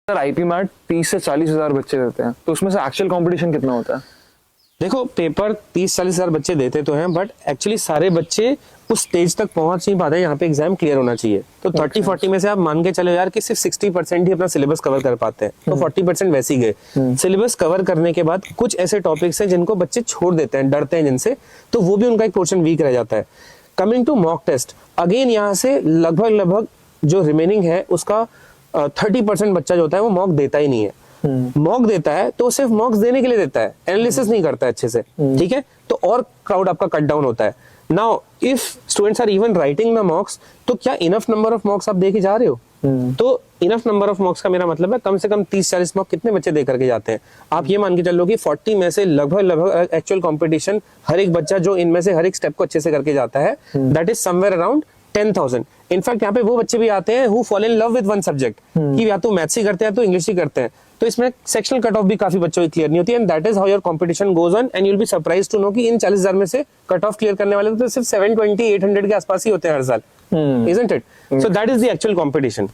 Sir IP mat 30 से 40 हजार बच्चे देते हैं, तो उसमें से एक्चुअल कंपटीशन कितना होता है? देखो पेपर 30-40 हजार बच्चे देते तो हैं, बट एक्चुअली सारे बच्चे उस स्टेज तक पहुंच नहीं पाते यहाँ पे एग्जाम क्लियर होना चाहिए। तो 30-40 में से आप मान के चलो यार कि सिर्फ 60% ही अपना सिलेबस कवर कर पाते हैं, तो 40% वैसे ही गए। सिलेबस कवर करने के बाद कुछ ऐसे टॉपिक्स हैं जिनको बच्चे छोड़ देते हैं, डरते हैं जिनसे, तो वो भी उनका एक पोर्शन वीक रह जाता है। Coming to mock test, again यहाँ से लगभग जो रिमेनिंग है उसका 30% बच्चा जो होता है वो मॉक देता ही नहीं है। मॉक देता है तो सिर्फ मॉक्स देने के लिए देता है, एनालिसिस नहीं करता है अच्छे से, ठीक है, तो और क्राउड आपका कट डाउन होता है। Now if students are even writing the mocks, तो क्या इनफ नंबर ऑफ मॉक्स आप दे के जा रहे हो? तो इनफ नंबर ऑफ मॉक्स का मेरा मतलब है कम से कम 30-40 मॉक कितने बच्चे दे करके जाते हैं? आप ये मान के चलो कि 40 में से लगभग एक्चुअल कंपटीशन हर एक बच्चा जो इनमें से हर एक स्टेप को अच्छे से करके जाता है, that is somewhere around 10,000। In fact यहाँ पे वो बच्चे भी आते हैं who fall in love with one subject, कि या तो मैथ्स ही करते हैं तो इंग्लिश ही करते हैं, तो इसमें सेक्शनल कट ऑफ भी काफी बच्चों की क्लियर नहीं होती, and that is how your competition goes on, and you will be surprised to know कि इन 40,000 में से कट ऑफ क्लियर करने वाले तो सिर्फ 720-800 के आसपास ही होते हैं हर साल, isn't it? So that is the actual competition.